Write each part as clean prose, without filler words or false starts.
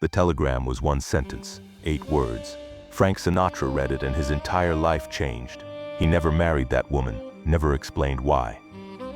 The telegram was one sentence, 8 words. Frank Sinatra read it and his entire life changed. He never married that woman, never explained why.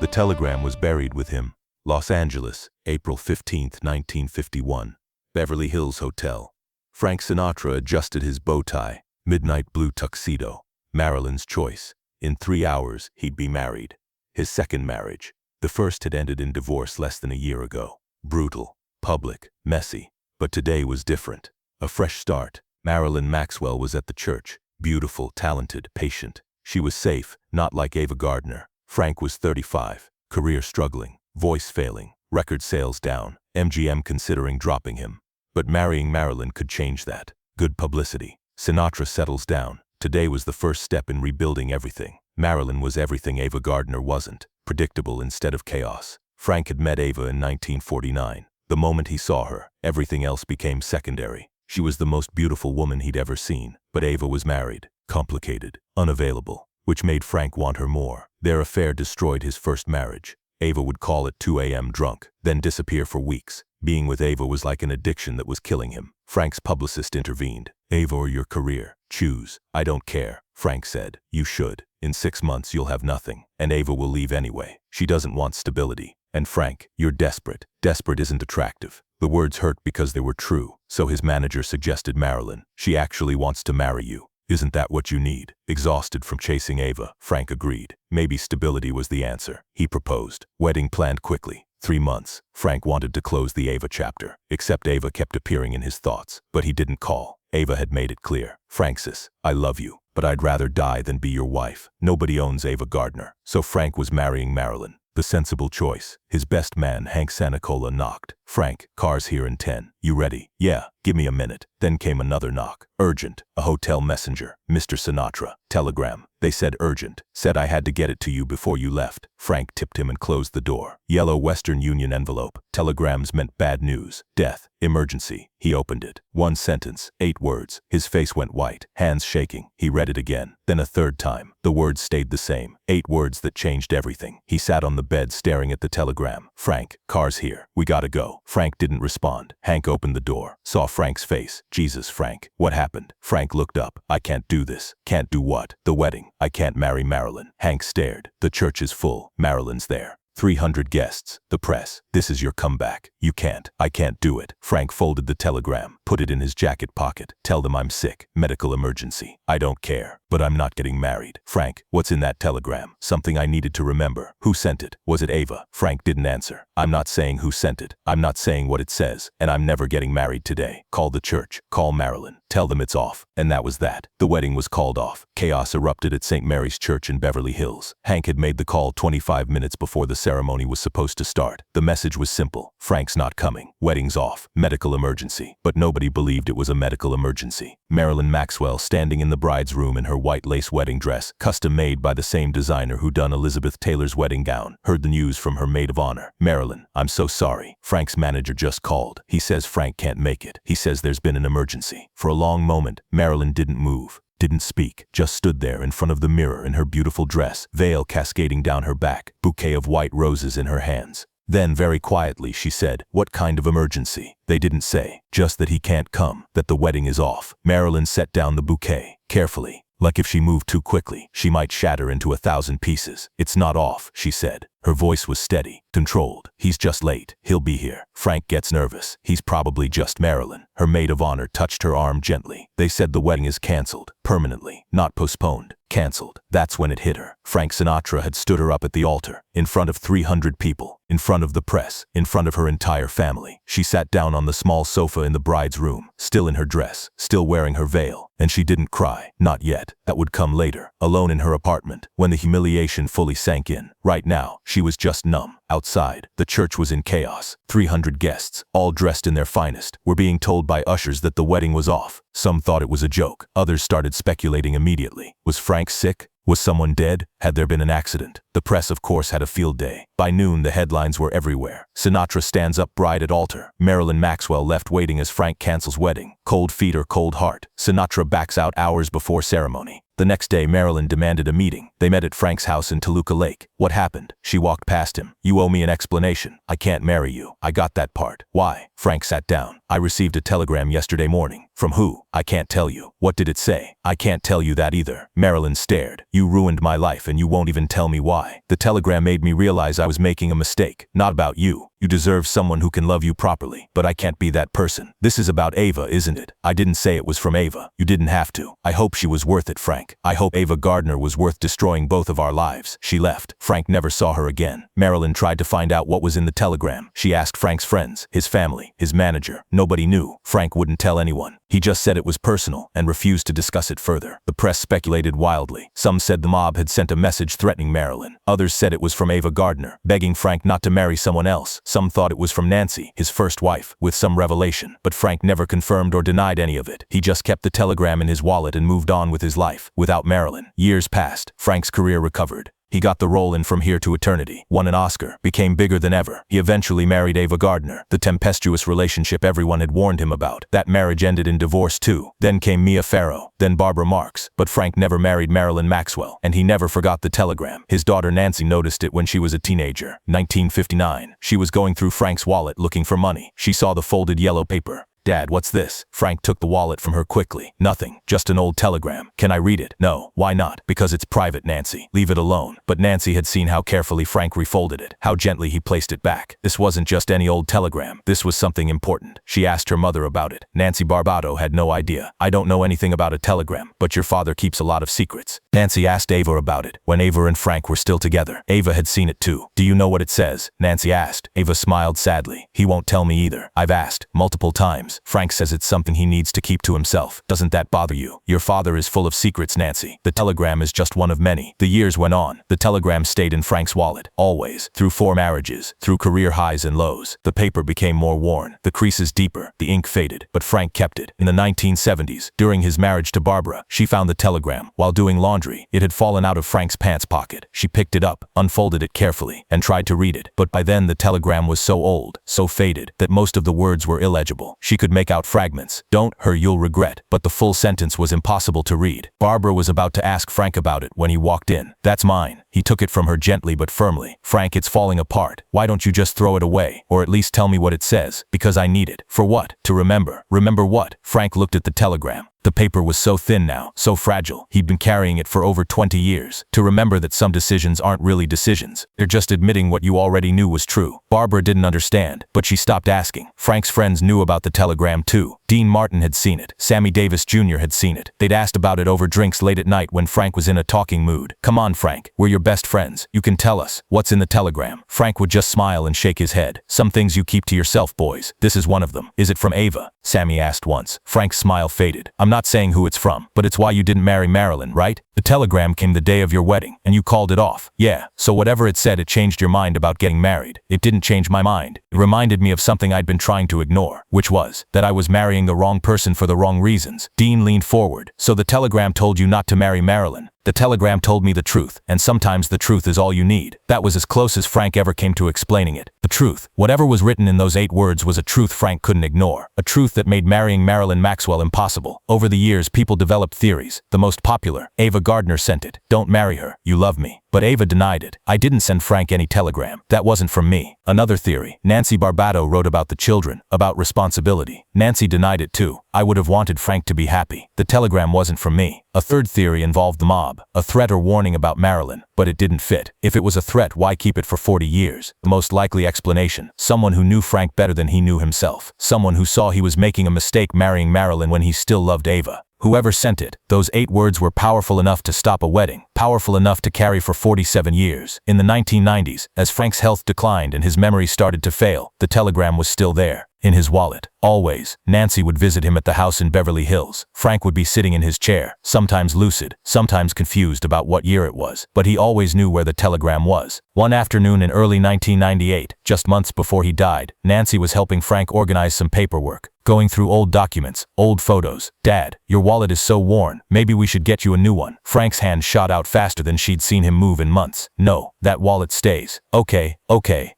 The telegram was buried with him. Los Angeles, April 15, 1951. Beverly Hills Hotel. Frank Sinatra adjusted his bow tie, midnight blue tuxedo. Marilyn's choice. In 3 hours, he'd be married. His second marriage. The first had ended in divorce less than a year ago. Brutal, public, messy. But today was different. A fresh start. Marilyn Maxwell was at the church. Beautiful, talented, patient. She was safe, not like Ava Gardner. Frank was 35. Career struggling. Voice failing. Record sales down. MGM considering dropping him. But marrying Marilyn could change that. Good publicity. Sinatra settles down. Today was the first step in rebuilding everything. Marilyn was everything Ava Gardner wasn't. Predictable instead of chaos. Frank had met Ava in 1949. The moment he saw her, everything else became secondary. She was the most beautiful woman he'd ever seen. But Ava was married. Complicated. Unavailable. Which made Frank want her more. Their affair destroyed his first marriage. Ava would call at 2 a.m. drunk, then disappear for weeks. Being with Ava was like an addiction that was killing him. Frank's publicist intervened. Ava or your career. Choose. I don't care, Frank said. You should. In 6 months you'll have nothing, and Ava will leave anyway. She doesn't want stability. And Frank, you're desperate. Desperate isn't attractive. The words hurt because they were true, so his manager suggested Marilyn. She actually wants to marry you. Isn't that what you need? Exhausted from chasing Ava, Frank agreed. Maybe stability was the answer. He proposed. Wedding planned quickly. 3 months. Frank wanted to close the Ava chapter, except Ava kept appearing in his thoughts. But he didn't call. Ava had made it clear. Francis, I love you, but I'd rather die than be your wife. Nobody owns Ava Gardner. So Frank was marrying Marilyn. The sensible choice. His best man, Hank Sanicola, knocked. Frank, car's here in 10. You ready? Yeah, give me a minute. Then came another knock. Urgent. A hotel messenger. Mr. Sinatra. Telegram. They said urgent. Said I had to get it to you before you left. Frank tipped him and closed the door. Yellow Western Union envelope. Telegrams meant bad news. Death. Emergency. He opened it. One sentence. 8 words. His face went white. Hands shaking. He read it again. Then a third time. The words stayed the same. 8 words that changed everything. He sat on the bed staring at the telegram. Frank, car's here. We gotta go. Frank didn't respond. Hank opened the door. Saw Frank's face. Jesus, Frank. What happened? Frank looked up. I can't do this. Can't do what? The wedding. I can't marry Marilyn. Hank stared. The church is full. Marilyn's there. 300 guests. The press. This is your comeback. You can't. I can't do it. Frank folded the telegram, put it in his jacket pocket. Tell them I'm sick. Medical emergency. I don't care. But I'm not getting married. Frank, what's in that telegram? Something I needed to remember. Who sent it? Was it Ava? Frank didn't answer. I'm not saying who sent it. I'm not saying what it says. And I'm never getting married today. Call the church. Call Marilyn. Tell them it's off. And that was that. The wedding was called off. Chaos erupted at St. Mary's Church in Beverly Hills. Hank had made the call 25 minutes before the ceremony was supposed to start. The message was simple. Frank's not coming. Wedding's off. Medical emergency. But nobody believed it was a medical emergency. Marilyn Maxwell, standing in the bride's room in her white lace wedding dress, custom made by the same designer who done Elizabeth Taylor's wedding gown, heard the news from her maid of honor. Marilyn, I'm so sorry. Frank's manager just called. He says Frank can't make it. He says there's been an emergency. For a long moment, Marilyn didn't move. Didn't speak, just stood there in front of the mirror in her beautiful dress, veil cascading down her back, bouquet of white roses in her hands. Then very quietly she said, what kind of emergency? They didn't say, just that he can't come, that the wedding is off. Marilyn set down the bouquet, carefully, like if she moved too quickly, she might shatter into 1,000 pieces. It's not off, she said. Her voice was steady, controlled. He's just late. He'll be here. Frank gets nervous. He's probably just Marilyn. Her maid of honor touched her arm gently. They said the wedding is canceled, permanently, not postponed. Canceled. That's when it hit her. Frank Sinatra had stood her up at the altar, in front of 300 people, in front of the press, in front of her entire family. She sat down on the small sofa in the bride's room, still in her dress, still wearing her veil, and she didn't cry. Not yet. That would come later, alone in her apartment, when the humiliation fully sank in. Right now, she was just numb. Outside, the church was in chaos. 300 guests, all dressed in their finest, were being told by ushers that the wedding was off. Some thought it was a joke. Others started speculating immediately. Was Frank sick? Was someone dead? Had there been an accident? The press, of course, had a field day. By noon, the headlines were everywhere. Sinatra stands up bride at altar. Marilyn Maxwell left waiting as Frank cancels wedding. Cold feet or cold heart. Sinatra backs out hours before ceremony. The next day, Marilyn demanded a meeting. They met at Frank's house in Toluca Lake. What happened? She walked past him. You owe me an explanation. I can't marry you. I got that part. Why? Frank sat down. I received a telegram yesterday morning. From who? I can't tell you. What did it say? I can't tell you that either. Marilyn stared. You ruined my life and you won't even tell me why. The telegram made me realize I was making a mistake. Not about you. You deserve someone who can love you properly. But I can't be that person. This is about Ava, isn't it? I didn't say it was from Ava. You didn't have to. I hope she was worth it, Frank. I hope Ava Gardner was worth destroying both of our lives. She left. Frank never saw her again. Marilyn tried to find out what was in the telegram. She asked Frank's friends, his family, his manager. Nobody knew. Frank wouldn't tell anyone. He just said it was personal and refused to discuss it further. The press speculated wildly. Some said the mob had sent a message threatening Marilyn. Others said it was from Ava Gardner, begging Frank not to marry someone else. Some thought it was from Nancy, his first wife, with some revelation. But Frank never confirmed or denied any of it. He just kept the telegram in his wallet and moved on with his life. Without Marilyn. Years passed. Frank's career recovered. He got the role in From Here to Eternity, won an Oscar, became bigger than ever. He eventually married Ava Gardner, the tempestuous relationship everyone had warned him about. That marriage ended in divorce too. Then came Mia Farrow, then Barbara Marx. But Frank never married Marilyn Maxwell, and he never forgot the telegram. His daughter Nancy noticed it when she was a teenager. 1959. She was going through Frank's wallet looking for money. She saw the folded yellow paper. Dad, what's this? Frank took the wallet from her quickly. Nothing, just an old telegram. Can I read it? No. Why not? Because it's private, Nancy. Leave it alone. But Nancy had seen how carefully Frank refolded it, how gently he placed it back. This wasn't just any old telegram. This was something important. She asked her mother about it. Nancy Barbato had no idea. I don't know anything about a telegram, but your father keeps a lot of secrets. Nancy asked Ava about it when Ava and Frank were still together. Ava had seen it too. Do you know what it says? Nancy asked. Ava smiled sadly. He won't tell me either. I've asked multiple times. Frank says it's something he needs to keep to himself. Doesn't that bother you? Your father is full of secrets, Nancy. The telegram is just one of many. The years went on. The telegram stayed in Frank's wallet. Always. Through 4 marriages. Through career highs and lows. The paper became more worn. The creases deeper. The ink faded. But Frank kept it. In the 1970s, during his marriage to Barbara, she found the telegram. While doing laundry, it had fallen out of Frank's pants pocket. She picked it up, unfolded it carefully, and tried to read it. But by then the telegram was so old, so faded, that most of the words were illegible. She could make out fragments. Don't her, you'll regret. But the full sentence was impossible to read. Barbara was about to ask Frank about it when he walked in. That's mine. He took it from her gently but firmly. Frank, it's falling apart. Why don't you just throw it away? Or at least tell me what it says. Because I need it. For what? To remember. Remember what? Frank looked at the telegram. The paper was so thin now, so fragile. He'd been carrying it for over 20 years. To remember that some decisions aren't really decisions. They're just admitting what you already knew was true. Barbara didn't understand, but she stopped asking. Frank's friends knew about the telegram too. Dean Martin had seen it. Sammy Davis Jr. had seen it. They'd asked about it over drinks late at night when Frank was in a talking mood. Come on, Frank. We're your best friends. You can tell us. What's in the telegram? Frank would just smile and shake his head. Some things you keep to yourself, boys. This is one of them. Is it from Ava? Sammy asked once. Frank's smile faded. I'm not saying who it's from, but it's why you didn't marry Marilyn, right? The telegram came the day of your wedding, and you called it off. Yeah, so whatever it said, it changed your mind about getting married. It didn't change my mind. It reminded me of something I'd been trying to ignore, which was that I was marrying the wrong person for the wrong reasons. Dean leaned forward. So the telegram told you not to marry Marilyn. The telegram told me the truth, and sometimes the truth is all you need. That was as close as Frank ever came to explaining it. The truth. Whatever was written in those 8 words was a truth Frank couldn't ignore. A truth that made marrying Marilyn Maxwell impossible. Over the years, people developed theories. The most popular, Ava Gardner sent it. Don't marry her. You love me. But Ava denied it. I didn't send Frank any telegram. That wasn't from me. Another theory. Nancy Barbato wrote about the children, about responsibility. Nancy denied it too. I would have wanted Frank to be happy. The telegram wasn't from me. A third theory involved the mob. A threat or warning about Marilyn. But it didn't fit. If it was a threat, why keep it for 40 years? The most likely explanation. Someone who knew Frank better than he knew himself. Someone who saw he was making a mistake marrying Marilyn when he still loved Ava. Whoever sent it, those 8 words were powerful enough to stop a wedding, powerful enough to carry for 47 years. In the 1990s, as Frank's health declined and his memory started to fail, the telegram was still there, in his wallet, Always. Nancy would visit him at the house in Beverly Hills. Frank would be sitting in his chair, sometimes lucid, sometimes confused about what year it was, but he always knew where the telegram was. One afternoon in early 1998, just months before he died, Nancy was helping Frank organize some paperwork, going through old documents, old photos. "Dad, your wallet is so worn, maybe we should get you a new one." Frank's hand shot out faster than she'd seen him move in months. "No, that wallet stays." Okay,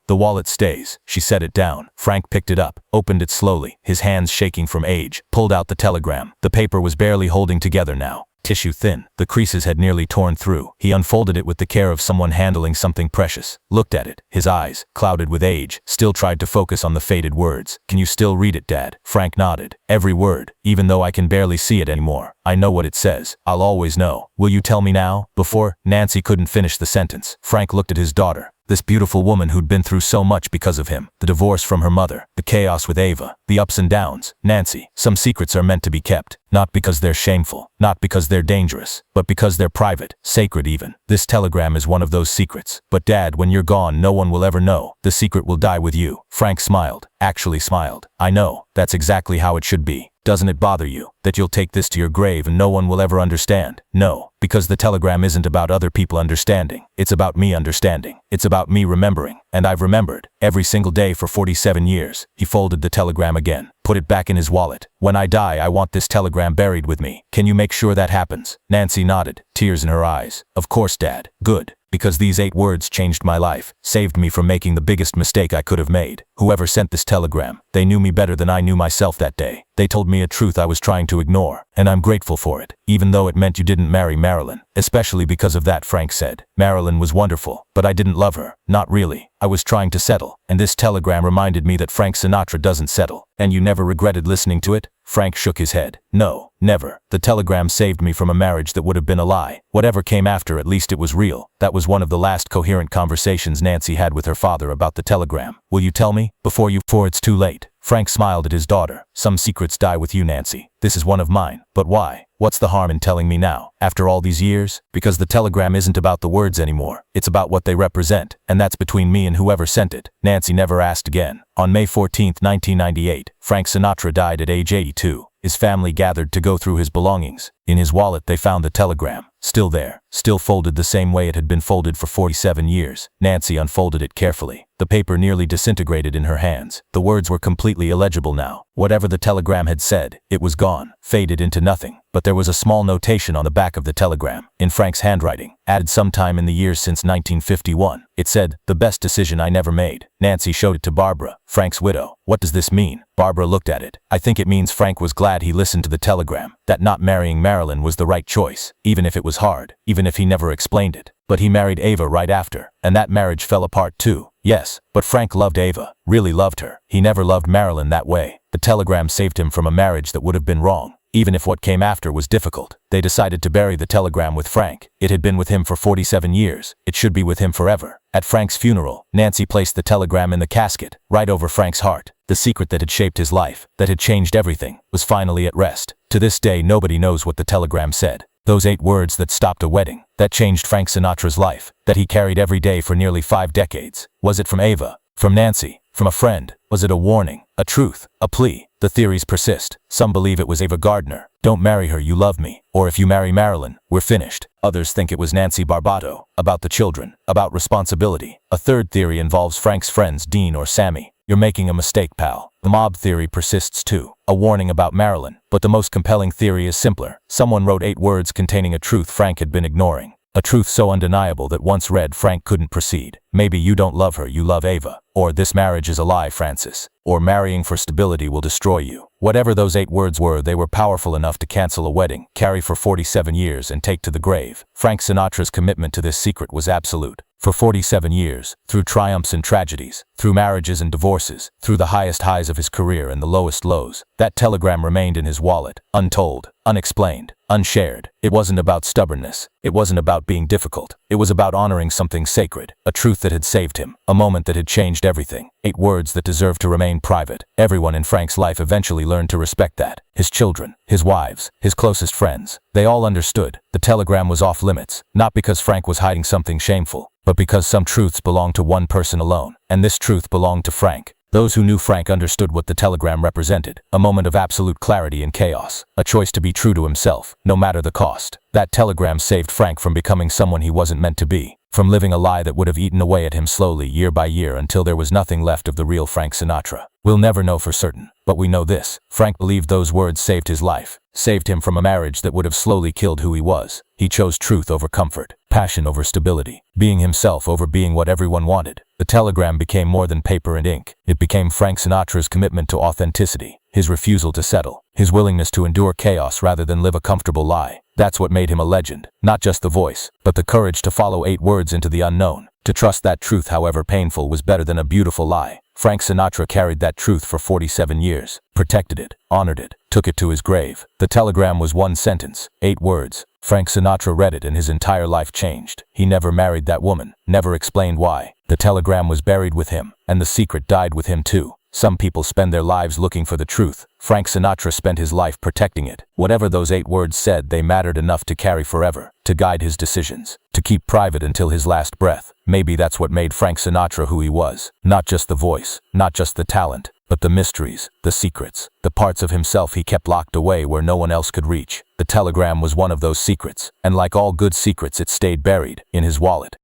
the wallet stays." She set it down. Frank picked it up, opened it slowly, his hands shaking from age, pulled out the telegram. The paper was barely holding together now. Tissue thin. The creases had nearly torn through. He unfolded it with the care of someone handling something precious. Looked at it. His eyes, clouded with age, still tried to focus on the faded words. "Can you still read it, Dad?" Frank nodded. "Every word, even though I can barely see it anymore. I know what it says. I'll always know. Will you tell me now?" Before Nancy couldn't finish the sentence, Frank looked at his daughter. This beautiful woman who'd been through so much because of him. The divorce from her mother, the chaos with Ava, the ups and downs. "Nancy, some secrets are meant to be kept. Not because they're shameful, not because they're dangerous, but because they're private, sacred even. This telegram is one of those secrets. But Dad, when you're gone, no one will ever know. The secret will die with you." Frank smiled, actually smiled. "I know, that's exactly how it should be. Doesn't it bother you that you'll take this to your grave and no one will ever understand?" "No, because the telegram isn't about other people understanding. It's about me understanding. It's about me remembering. And I've remembered. Every single day for 47 years. He folded the telegram again, put it back in his wallet. "When I die, I want this telegram buried with me. Can you make sure that happens?" Nancy nodded, tears in her eyes. "Of course, Dad." "Good. Because these 8 words changed my life, saved me from making the biggest mistake I could have made. Whoever sent this telegram, they knew me better than I knew myself that day. They told me a truth I was trying to ignore, and I'm grateful for it, even though it meant you didn't marry Marilyn. Especially because of that," Frank said. "Marilyn was wonderful, but I didn't love her. Not really. I was trying to settle, and this telegram reminded me that Frank Sinatra doesn't settle." "And you never regretted listening to it?" Frank shook his head. "No, never. The telegram saved me from a marriage that would have been a lie. Whatever came after, at least it was real." That was one of the last coherent conversations Nancy had with her father about the telegram. "Will you tell me? Before it's too late." Frank smiled at his daughter. "Some secrets die with you, Nancy. This is one of mine. But why? What's the harm in telling me now, after all these years?" "Because the telegram isn't about the words anymore. It's about what they represent, and that's between me and whoever sent it." Nancy never asked again. On May 14, 1998, Frank Sinatra died at age 82. His family gathered to go through his belongings. In his wallet they found the telegram, still there, still folded the same way it had been folded for 47 years. Nancy unfolded it carefully. The paper nearly disintegrated in her hands. The words were completely illegible now. Whatever the telegram had said, it was gone, faded into nothing. But there was a small notation on the back of the telegram, in Frank's handwriting, added sometime in the years since 1951. It said, "The best decision I never made." Nancy showed it to Barbara, Frank's widow. "What does this mean?" Barbara looked at it. "I think it means Frank was glad he listened to the telegram, that not marrying Marilyn was the right choice, even if it was hard, even if he never explained it. But he married Ava right after, and that marriage fell apart too." "Yes, but Frank loved Ava, really loved her. He never loved Marilyn that way. The telegram saved him from a marriage that would have been wrong, even if what came after was difficult." They decided to bury the telegram with Frank. It had been with him for 47 years. It should be with him forever. At Frank's funeral, Nancy placed the telegram in the casket, right over Frank's heart. The secret that had shaped his life, that had changed everything, was finally at rest. To this day, nobody knows what the telegram said. Those 8 words that stopped a wedding, that changed Frank Sinatra's life, that he carried every day for nearly 5 decades. Was it from Ava? From Nancy? From a friend? Was it a warning? A truth? A plea? The theories persist. Some believe it was Ava Gardner. "Don't marry her, you love me. Or if you marry Marilyn, we're finished." Others think it was Nancy Barbato, about the children, about responsibility. A third theory involves Frank's friends Dean or Sammy. "You're making a mistake, pal." The mob theory persists too, a warning about Marilyn. But the most compelling theory is simpler. Someone wrote 8 words containing a truth Frank had been ignoring. A truth so undeniable that once read, Frank couldn't proceed. "Maybe you don't love her, you love Ava." Or, "This marriage is a lie, Francis." Or, "Marrying for stability will destroy you." Whatever those 8 words were, they were powerful enough to cancel a wedding, carry for 47 years, and take to the grave. Frank Sinatra's commitment to this secret was absolute. For 47 years, through triumphs and tragedies, through marriages and divorces, through the highest highs of his career and the lowest lows, that telegram remained in his wallet, untold, unexplained, unshared. It wasn't about stubbornness. It wasn't about being difficult. It was about honoring something sacred, a truth that had saved him, a moment that had changed everything. 8 words that deserved to remain private. Everyone in Frank's life eventually learned to respect that. His children, his wives, his closest friends. They all understood. The telegram was off limits, not because Frank was hiding something shameful, but because some truths belonged to one person alone, and this truth belonged to Frank. Those who knew Frank understood what the telegram represented, a moment of absolute clarity in chaos, a choice to be true to himself, no matter the cost. That telegram saved Frank from becoming someone he wasn't meant to be, from living a lie that would have eaten away at him slowly year by year until there was nothing left of the real Frank Sinatra. We'll never know for certain, but we know this: Frank believed those words saved his life, saved him from a marriage that would have slowly killed who he was. He chose truth over comfort, passion over stability, being himself over being what everyone wanted. The telegram became more than paper and ink. It became Frank Sinatra's commitment to authenticity, his refusal to settle, his willingness to endure chaos rather than live a comfortable lie. That's what made him a legend, not just the voice, but the courage to follow 8 words into the unknown. To trust that truth, however painful, was better than a beautiful lie. Frank Sinatra carried that truth for 47 years, protected it, honored it, took it to his grave. The telegram was one sentence, 8 words. Frank Sinatra read it and his entire life changed. He never married that woman, never explained why. The telegram was buried with him, and the secret died with him too. Some people spend their lives looking for the truth. Frank Sinatra spent his life protecting it. Whatever those 8 words said, they mattered enough to carry forever, to guide his decisions, to keep private until his last breath. Maybe that's what made Frank Sinatra who he was. Not just the voice, not just the talent, but the mysteries, the secrets, the parts of himself he kept locked away where no one else could reach. The telegram was one of those secrets, and like all good secrets, it stayed buried in his wallet,